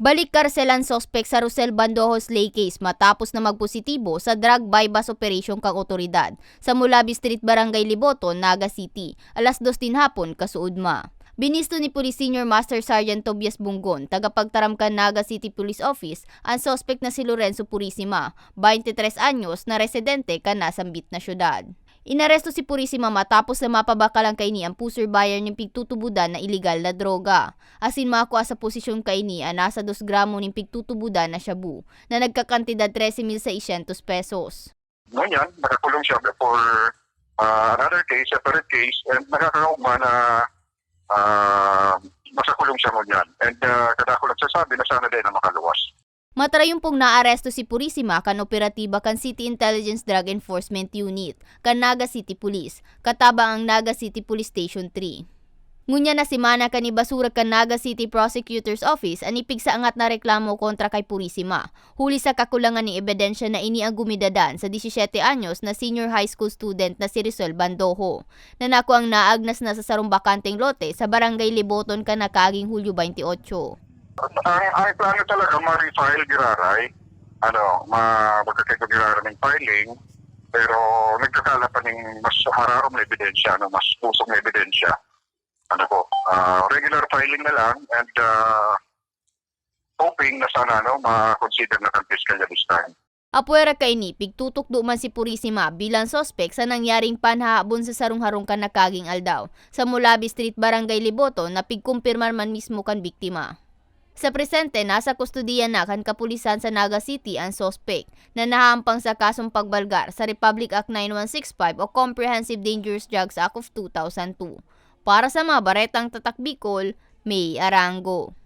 Balik karselan sospek sa Rosel Bandojo Slay case matapos na magpositibo sa drug bypass operation kang otoridad sa Mulabi Street, Barangay Liboton, Naga City, alas 2 din hapon kasuudma. Binisto ni Police Senior Master Sergeant Tobias Bungon, tagapagtaramkan Naga City Police Office, ang sospek na si Lorenzo Purisima, 23 anyos na residente ka nasambit na syudad. Inaresto si Purisima matapos na mapabakalang kaini ang puser buyer ng pigtutubudan na ilegal na droga. Asin makuha sa posisyon kaini ang nasa 2 gramo ng pigtutubudan na shabu na nagkakantidad 13,600 pesos. Ngayon, nakakulong siya for another case, separate case, and nakakauma na masakulong siya ngunyan. And kadako nagsasabi na sana din na makaluwas. Matrayon pong naaresto si Purisima kan operatiba kan City Intelligence Drug Enforcement Unit kan Naga City Police, kataba ang Naga City Police Station 3. Ngunya na simana kan ibasura kan Naga City Prosecutor's Office ang ipigsa angat na reklamo kontra kay Purisima, huli sa kakulangan ni ebidensya na ini ang gumidadan sa 17 anyos na senior high school student na si Rosel Bandojo, na naku ang naagnas na sa sarong bakanteng lote sa Barangay Liboton kan nakaging Hulyo 28. Ang plano talaga ma-refile giraray, magkakaito giraray ng filing, pero nagkakala pa ng mas hararom na ebidensya, mas pusok na ebidensya. Regular filing na lang and hoping na sana ma-consider na ng fiscal this time. Apuera kaini, pigtutok man si Purisima bilang sospek sa nangyaring panhahabon sa sarong-harong kan nakaging aldaw sa Mulabi Street, Barangay Liboton na pigkumpirman man mismo kan biktima. Sa presente, nasa kustudiya na kan kapulisan sa Naga City ang sospek na nahampang sa kasong pagbalgar sa Republic Act 9165 o Comprehensive Dangerous Drugs Act of 2002. Para sa mga baretang tatak Bicol, May Arango.